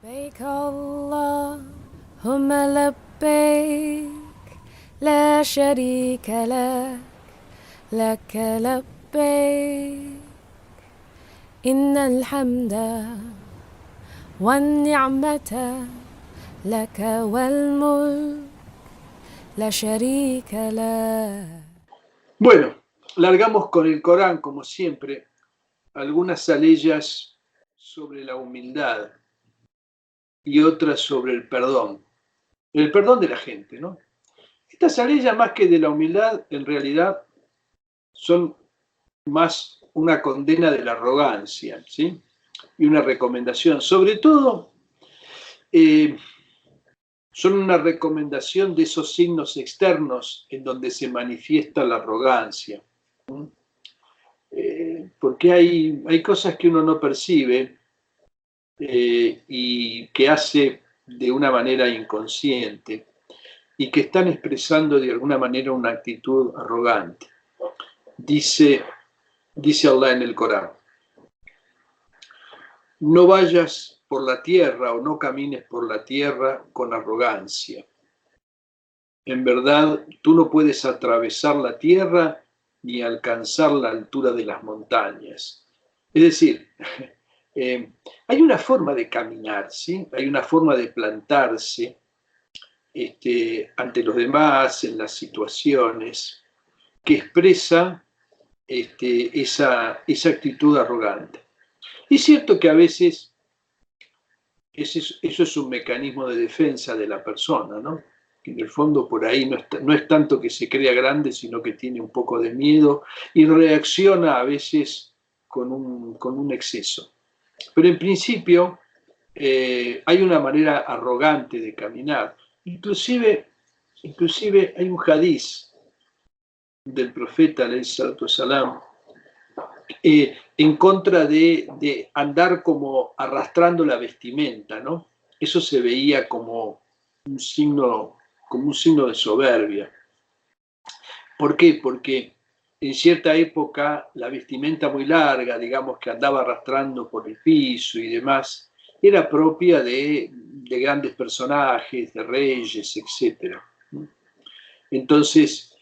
لبيك اللهم لبيك لا شريك لك لك لبيك إن الحمد والنعمة لك والملك لا شريك لك. Bueno, largamos con el Corán, como siempre, algunas aleyas sobre la humildad y otras sobre el perdón de la gente, ¿no? Estas aleyas, más que de la humildad, en realidad son más una condena de la arrogancia, ¿sí? Y una recomendación. Sobre todo, son una recomendación de esos signos externos en donde se manifiesta la arrogancia. Porque hay cosas que uno no percibe y que hace de una manera inconsciente y que están expresando de alguna manera una actitud arrogante. Dice Allah en el Corán: no vayas por la tierra o no camines por la tierra con arrogancia. En verdad, tú no puedes atravesar la tierra ni alcanzar la altura de las montañas. Es decir, hay una forma de caminar, ¿sí? Hay una forma de plantarse ante los demás, en las situaciones, que expresa esa actitud arrogante. Y es cierto que a veces eso es un mecanismo de defensa de la persona, ¿no? Que en el fondo por ahí no es tanto que se crea grande, sino que tiene un poco de miedo y reacciona a veces con un exceso. Pero en principio hay una manera arrogante de caminar. Inclusive hay un hadiz del profeta, alayhi salatu salam, en contra de andar como arrastrando la vestimenta, ¿no? Eso se veía como un signo de soberbia. ¿Por qué? Porque en cierta época la vestimenta muy larga, digamos, que andaba arrastrando por el piso y demás, era propia de grandes personajes, de reyes, etc. Entonces,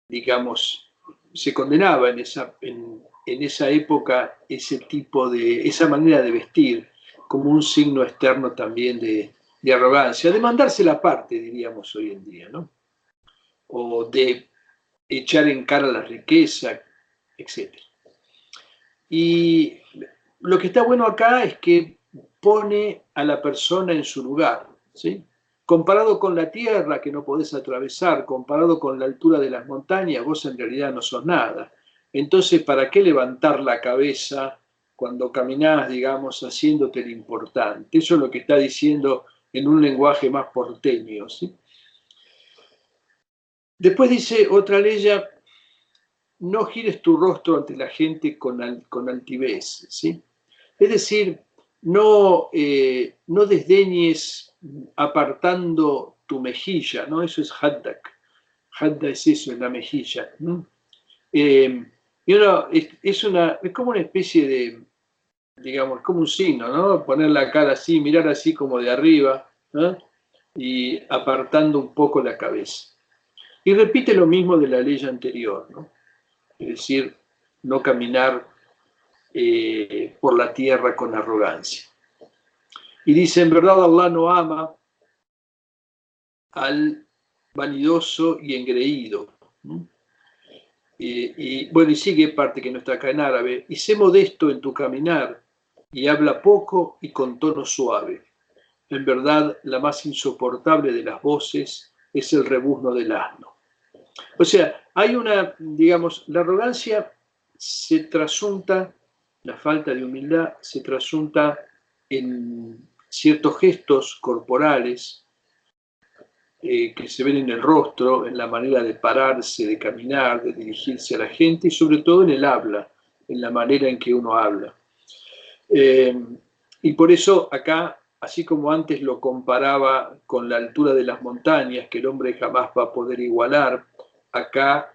digamos, se condenaba en esa época esa manera de vestir como un signo externo también de arrogancia, de mandarse la parte, diríamos hoy en día, ¿no? O de echar en cara la riqueza, etc. Y lo que está bueno acá es que pone a la persona en su lugar, ¿sí? Comparado con la tierra que no podés atravesar, comparado con la altura de las montañas, vos en realidad no sos nada. Entonces, ¿para qué levantar la cabeza cuando caminás, digamos, haciéndote el importante? Eso es lo que está diciendo en un lenguaje más porteño, ¿sí? Después dice otra ley: no gires tu rostro ante la gente con altivez, ¿sí? Es decir, no desdeñes apartando tu mejilla, ¿no? Eso es haddak. Hadda es eso, en la mejilla. ¿No? Y uno, es como una especie de, digamos, como un signo, ¿no? Poner la cara así, mirar así como de arriba, ¿no? Y apartando un poco la cabeza. Y repite lo mismo de la ley anterior, ¿no? Es decir, no caminar por la tierra con arrogancia. Y dice: en verdad Allah no ama al vanidoso y engreído. Bueno, y sigue parte que no está acá en árabe: y sé modesto en tu caminar y habla poco y con tono suave. En verdad, la más insoportable de las voces es el rebuzno del asno. O sea, hay digamos, la arrogancia se trasunta, la falta de humildad se trasunta en ciertos gestos corporales que se ven en el rostro, en la manera de pararse, de caminar, de dirigirse a la gente y sobre todo en el habla, en la manera en que uno habla. Y por eso acá, así como antes lo comparaba con la altura de las montañas, que el hombre jamás va a poder igualar, acá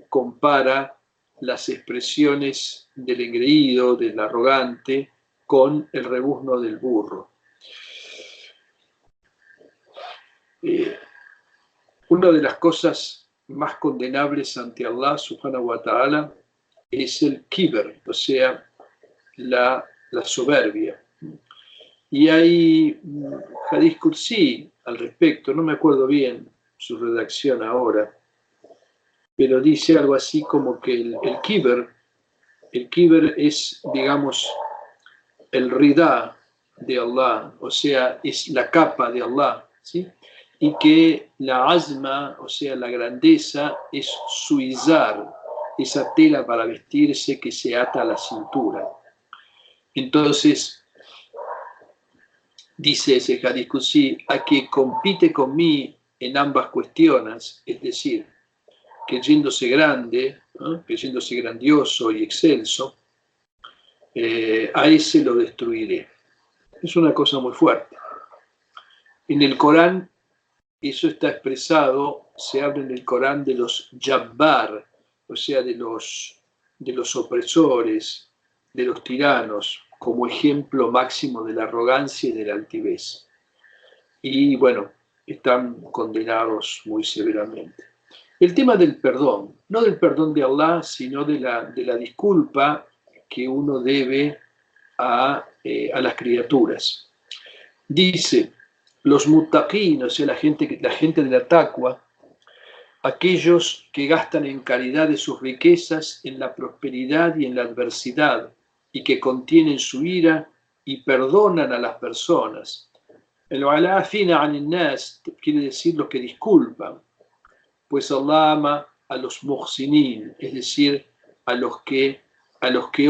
compara las expresiones del engreído, del arrogante, con el rebuzno del burro. Una de las cosas más condenables ante Allah subhanahu wa ta'ala es el kibr, o sea, la soberbia. Y hay un hadith Qudsi al respecto, no me acuerdo bien su redacción ahora, pero dice algo así como que el kibr es, digamos, el ridá de Allah, o sea, es la capa de Allah, ¿sí? Y que la azma, o sea, la grandeza, es su izar, esa tela para vestirse que se ata a la cintura. Entonces, dice ese hadith Qudsi, a que compite con mí en ambas cuestiones, es decir, creyéndose grande, ¿no? Creyéndose grandioso y excelso, a ese lo destruiré. Es una cosa muy fuerte. En el Corán, eso está expresado, se habla en el Corán de los jabbar, o sea, de los opresores, de los tiranos, como ejemplo máximo de la arrogancia y de la altivez. Y bueno, están condenados muy severamente. El tema del perdón, no del perdón de Allah, sino de la disculpa que uno debe a las criaturas. Dice, los muttaqin, o sea, la gente de la taqwa, aquellos que gastan en caridad de sus riquezas, en la prosperidad y en la adversidad, y que contienen su ira y perdonan a las personas. El wala'afina anil nas quiere decir los que disculpan, pues Allah ama a los muhsinin, es decir, a los que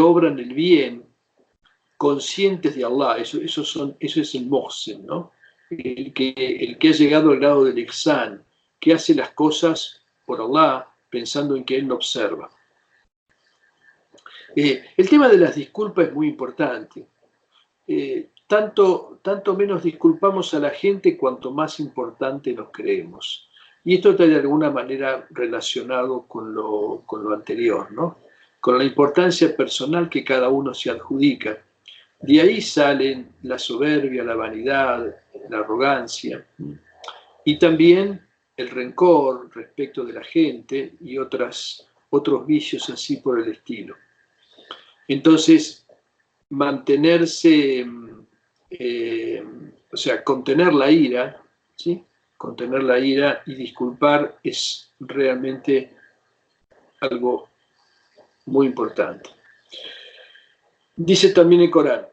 obran el bien, conscientes de Allah. Eso es el muhsin, ¿no? El que ha llegado al grado del ihsan, que hace las cosas por Allah pensando en que Él lo observa. El tema de las disculpas es muy importante. Tanto menos disculpamos a la gente cuanto más importante nos creemos. Y esto está de alguna manera relacionado con lo anterior, ¿no? Con la importancia personal que cada uno se adjudica. De ahí salen la soberbia, la vanidad, la arrogancia, y también el rencor respecto de la gente y otros vicios así por el estilo. Entonces, mantenerse, o sea, contener la ira, ¿sí? Contener la ira y disculpar es realmente algo muy importante. Dice también el Corán,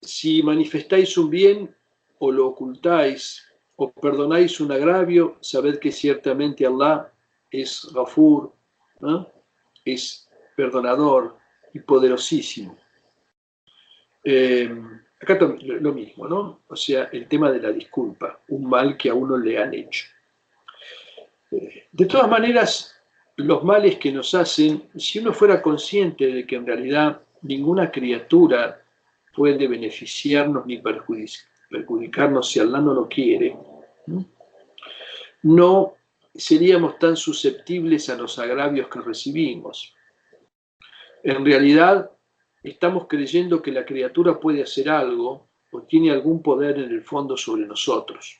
si manifestáis un bien o lo ocultáis o perdonáis un agravio, sabed que ciertamente Allah es Ghafur, ¿no? Es perdonador y poderosísimo. Acá lo mismo, ¿no? O sea, el tema de la disculpa, un mal que a uno le han hecho. De todas maneras, los males que nos hacen, si uno fuera consciente de que en realidad ninguna criatura puede beneficiarnos ni perjudicarnos si Allah no lo quiere, no seríamos tan susceptibles a los agravios que recibimos. En realidad, estamos creyendo que la criatura puede hacer algo o tiene algún poder en el fondo sobre nosotros.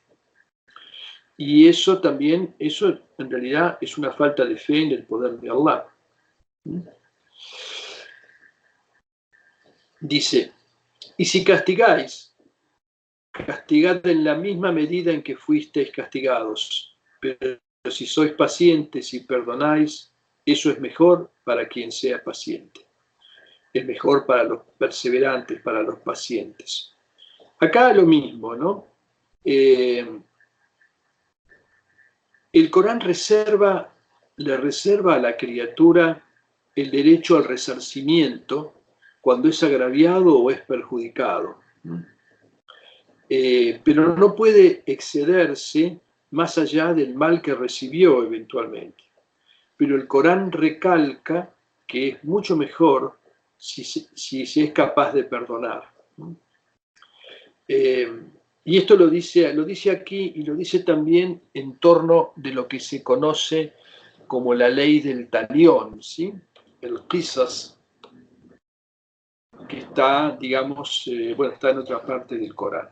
Y eso en realidad es una falta de fe en el poder de Allah. Dice, y si castigáis, castigad en la misma medida en que fuisteis castigados, pero si sois pacientes y perdonáis, eso es mejor para quien sea paciente. Es mejor para los perseverantes, para los pacientes. Acá lo mismo, ¿no? El Corán le reserva a la criatura el derecho al resarcimiento cuando es agraviado o es perjudicado. Pero no puede excederse más allá del mal que recibió eventualmente. Pero el Corán recalca que es mucho mejor si se es capaz de perdonar. Y esto lo dice aquí y lo dice también en torno de lo que se conoce como la ley del talión, ¿sí? El qisas. que está, digamos, bueno, está en otra parte del Corán.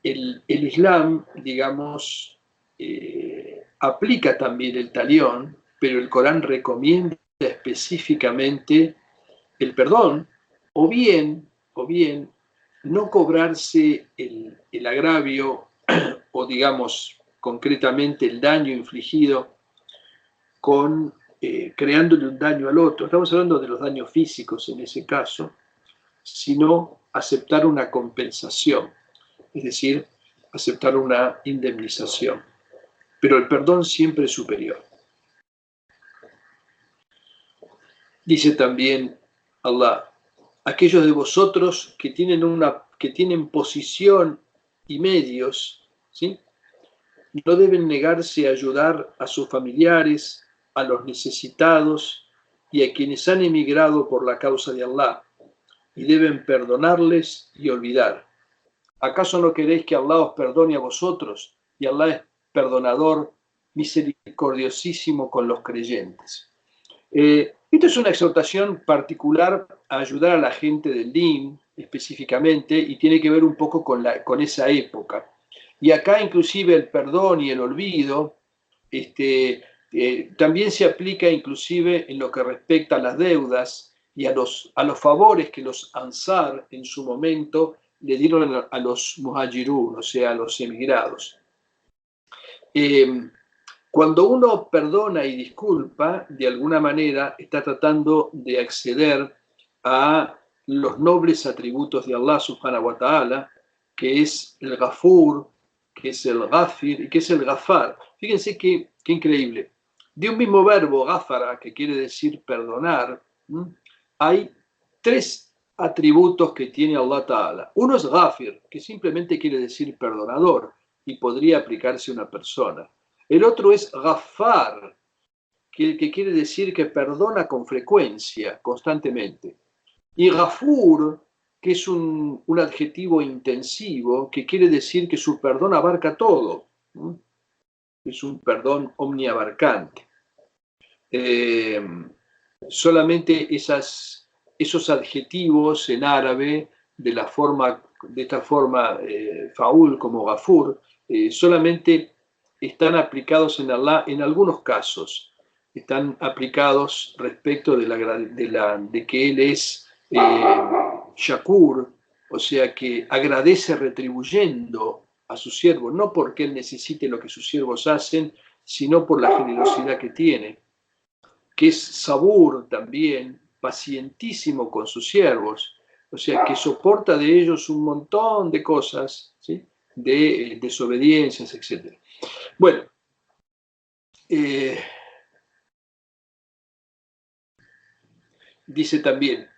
El Islam, digamos, aplica también el talión, pero el Corán recomienda específicamente el perdón, o bien no cobrarse el agravio o, digamos, concretamente el daño infligido con creándole un daño al otro. Estamos hablando de los daños físicos en ese caso, sino aceptar una compensación, es decir, aceptar una indemnización. Pero el perdón siempre es superior. Dice también Allah: aquellos de vosotros que tienen posición y medios, ¿sí?, no deben negarse a ayudar a sus familiares, a los necesitados y a quienes han emigrado por la causa de Allah, y deben perdonarles y olvidar. ¿Acaso no queréis que Allah os perdone a vosotros? Y Allah es perdonador, misericordiosísimo con los creyentes. Esto es una exhortación particular a ayudar a la gente del Din, específicamente, y tiene que ver un poco con esa época. Y acá inclusive el perdón y el olvido también se aplica inclusive en lo que respecta a las deudas y a los favores que los Ansar en su momento le dieron a los muhajirun, o sea, a los emigrados. Cuando uno perdona y disculpa, de alguna manera está tratando de acceder a los nobles atributos de Allah subhanahu wa ta'ala, que es el Ghafur, que es el Ghafir y que es el Ghafar. Fíjense qué increíble. De un mismo verbo, Ghafara, que quiere decir perdonar, hay tres atributos que tiene Allah Ta'ala. Uno es Ghafir, que simplemente quiere decir perdonador y podría aplicarse a una persona. El otro es Ghaffar, que quiere decir que perdona con frecuencia, constantemente. Y Ghafur, que es un adjetivo intensivo, que quiere decir que su perdón abarca todo. Es un perdón omniabarcante. Solamente esos adjetivos en árabe, de esta forma faul como Ghafur, solamente están aplicados en Allah en algunos casos. Están aplicados respecto de que Él es Shakur, o sea que agradece retribuyendo a su siervo, no porque Él necesite lo que sus siervos hacen, sino por la generosidad que tiene, que es Sabur también, pacientísimo con sus siervos, o sea que soporta de ellos un montón de cosas, ¿sí?, de desobediencias, etc. Bueno, dice también: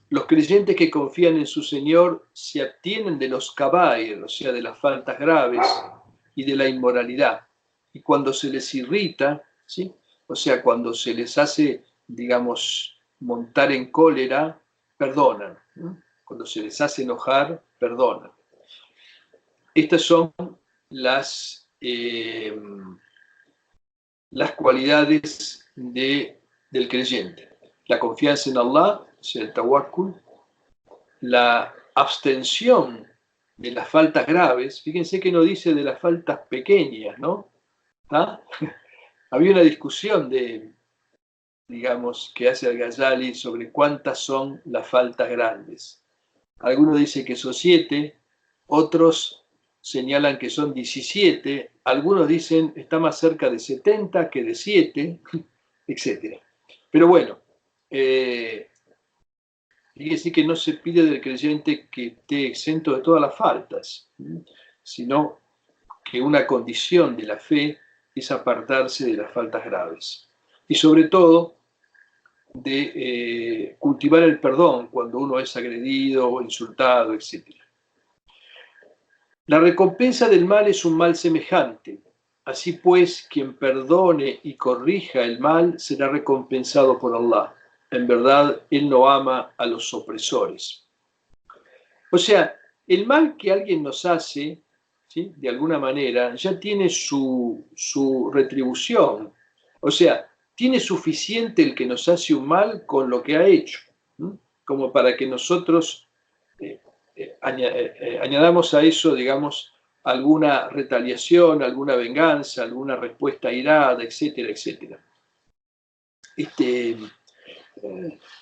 los creyentes que confían en su Señor se abstienen de los kabair, o sea, de las faltas graves y de la inmoralidad. Y cuando se les irrita, ¿sí?, o sea, cuando se les hace, digamos, montar en cólera, perdonan. Cuando se les hace enojar, perdonan. Estas son las cualidades del creyente. La confianza en Allah, o sea, el tawakkul, la abstención de las faltas graves. Fíjense que no dice de las faltas pequeñas, ¿no? ¿Ah? Había una discusión digamos, que hace el Ghazali sobre cuántas son las faltas grandes. Algunos dicen que son 7, otros señalan que son 17, algunos dicen está más cerca de 70 que de 7, etc. Pero bueno, fíjese que no se pide del creyente que esté exento de todas las faltas, sino que una condición de la fe es apartarse de las faltas graves. Y sobre todo, de cultivar el perdón cuando uno es agredido o insultado, etc. La recompensa del mal es un mal semejante. Así pues, quien perdone y corrija el mal será recompensado por Allah. En verdad, Él no ama a los opresores. O sea, el mal que alguien nos hace, ¿sí?, de alguna manera, ya tiene su retribución. O sea, tiene suficiente el que nos hace un mal con lo que ha hecho. como para que nosotros añadamos a eso, digamos, alguna retaliación, alguna venganza, alguna respuesta airada, etcétera, etcétera.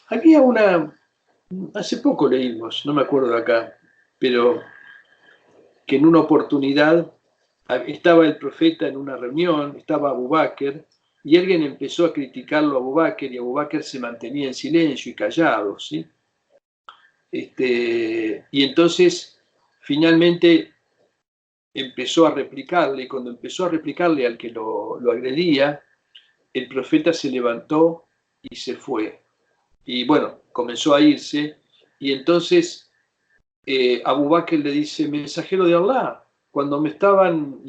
Había hace poco leímos, no me acuerdo de acá, pero que en una oportunidad estaba el profeta en una reunión, estaba Abu Bakr, y alguien empezó a criticarlo a Abu Bakr, y Abu Bakr se mantenía en silencio y callado, ¿sí? Y entonces, finalmente, empezó a replicarle, y cuando empezó a replicarle al que lo agredía, el profeta se levantó y se fue. Y bueno, comenzó a irse, y entonces Abu Bakr le dice: mensajero de Allah, cuando me estaban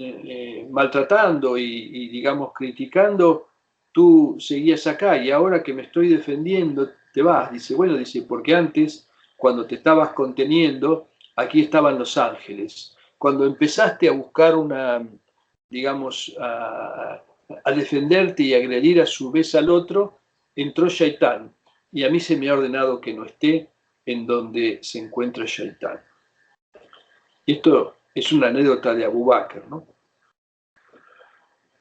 maltratando y, digamos, criticando, tú seguías acá, y ahora que me estoy defendiendo, te vas. Dice, bueno, dice, porque antes, cuando te estabas conteniendo, aquí estaban los ángeles. Cuando empezaste a buscar digamos, a defenderte y agredir a su vez al otro, entró Shaitán, y a mí se me ha ordenado que no esté en donde se encuentra Shaitán. Y esto es una anécdota de Abu Bakr, ¿no?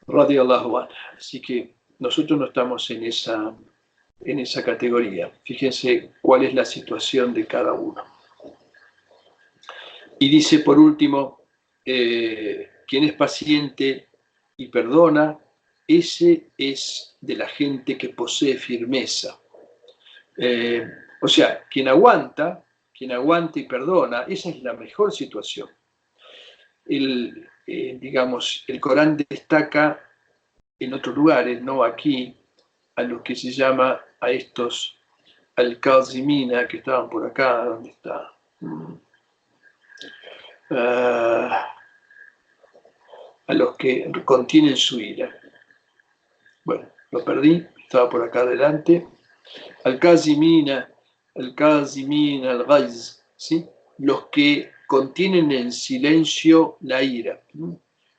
Radiyallahu anhu. Así que nosotros no estamos en esa categoría. Fíjense cuál es la situación de cada uno. Y dice por último, quien es paciente y perdona, ese es de la gente que posee firmeza. O sea, quien aguanta y perdona, esa es la mejor situación. Digamos, el Corán destaca en otros lugares, no aquí, a los que se llama a estos al-Kazimina, que estaban por acá, ¿dónde está? A los que contienen su ira. Bueno, lo perdí, estaba por acá adelante. Al-Kazimina, al-Ghayz, ¿sí? Los que contienen en silencio la ira.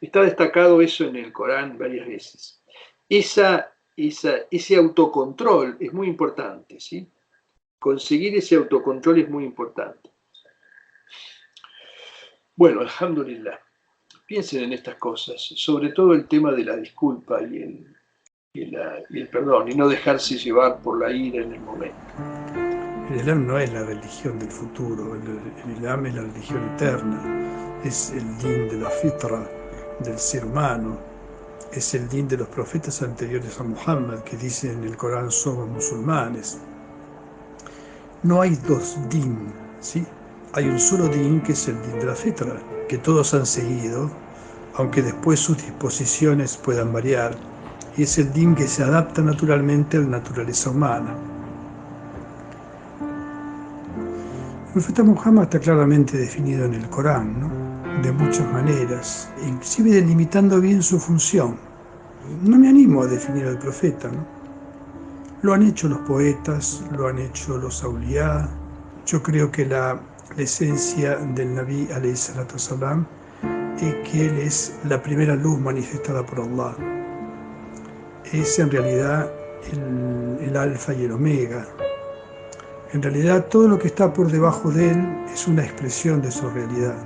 Está destacado eso en el Corán varias veces. Ese autocontrol es muy importante, ¿sí? Conseguir ese autocontrol es muy importante. Bueno, alhamdulillah. Piensen en estas cosas, sobre todo el tema de la disculpa y el perdón, y no dejarse llevar por la ira en el momento. El Islam no es la religión del futuro, el Islam es la religión eterna, es el din de la fitra, del ser humano, es el din de los profetas anteriores a Muhammad, que dicen en el Corán: somos musulmanes. No hay dos din, ¿sí? Hay un solo din, que es el din de la fitra, que todos han seguido, aunque después sus disposiciones puedan variar, y es el din que se adapta naturalmente a la naturaleza humana. El profeta Muhammad está claramente definido en el Corán, ¿no? De muchas maneras, inclusive delimitando bien su función. No me animo a definir al profeta, ¿no? Lo han hecho los poetas, lo han hecho los auliyá. Yo creo que la esencia del Nabi alayhi salatu wasalam es que él es la primera luz manifestada por Allah. Es en realidad el alfa y el omega. En realidad todo lo que está por debajo de él es una expresión de su realidad.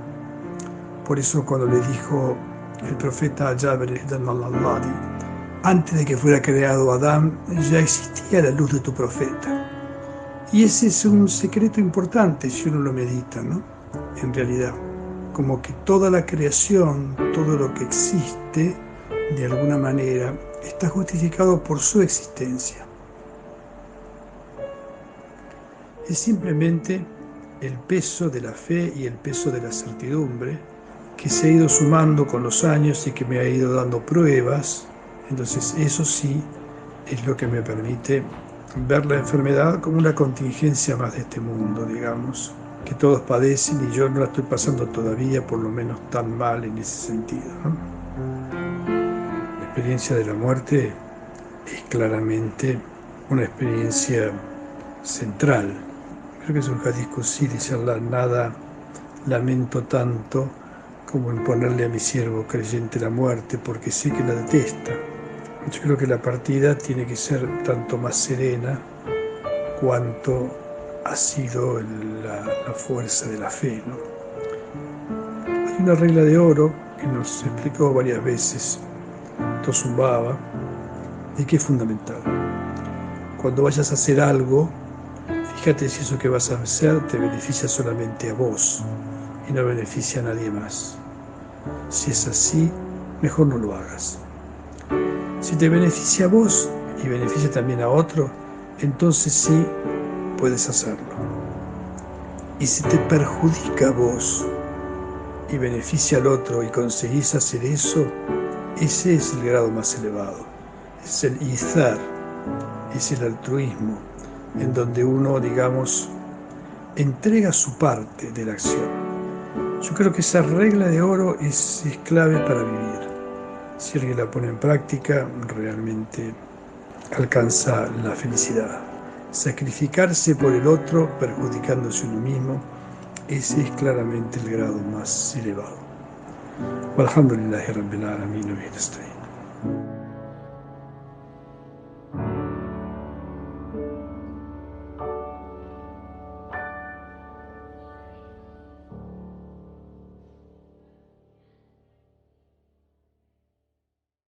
Por eso cuando le dijo el profeta a Jabir al-Alladi, antes de que fuera creado Adán, ya existía la luz de tu profeta. Y ese es un secreto importante si uno lo medita, ¿no? En realidad, como que toda la creación, todo lo que existe, de alguna manera, está justificado por su existencia. Es simplemente el peso de la fe y el peso de la certidumbre que se ha ido sumando con los años y que me ha ido dando pruebas. Entonces eso sí es lo que me permite ver la enfermedad como una contingencia más de este mundo, digamos, que todos padecen y yo no la estoy pasando todavía, por lo menos tan mal en ese sentido, ¿no? La experiencia de la muerte es claramente una experiencia central. Creo que es un hadith qudsi, dice Allah: nada lamento tanto como en ponerle a mi siervo creyente la muerte, porque sé que la detesta. Yo creo que la partida tiene que ser tanto más serena cuanto ha sido la fuerza de la fe, ¿no? Hay una regla de oro que nos explicó varias veces Tosun Baba, y que es fundamental. Cuando vayas a hacer algo, fíjate si eso que vas a hacer te beneficia solamente a vos y no beneficia a nadie más. Si es así, mejor no lo hagas. Si te beneficia a vos y beneficia también a otro, entonces sí puedes hacerlo. Y si te perjudica a vos y beneficia al otro y conseguís hacer eso, ese es el grado más elevado. Es el izar, es el altruismo, en donde uno, digamos, entrega su parte de la acción. Yo creo que esa regla de oro es clave para vivir. Si alguien la pone en práctica, realmente alcanza la felicidad. Sacrificarse por el otro, perjudicándose uno mismo, ese es claramente el grado más elevado. Walhamdulillahi Rabbil Alamin wa bihi nasta'in.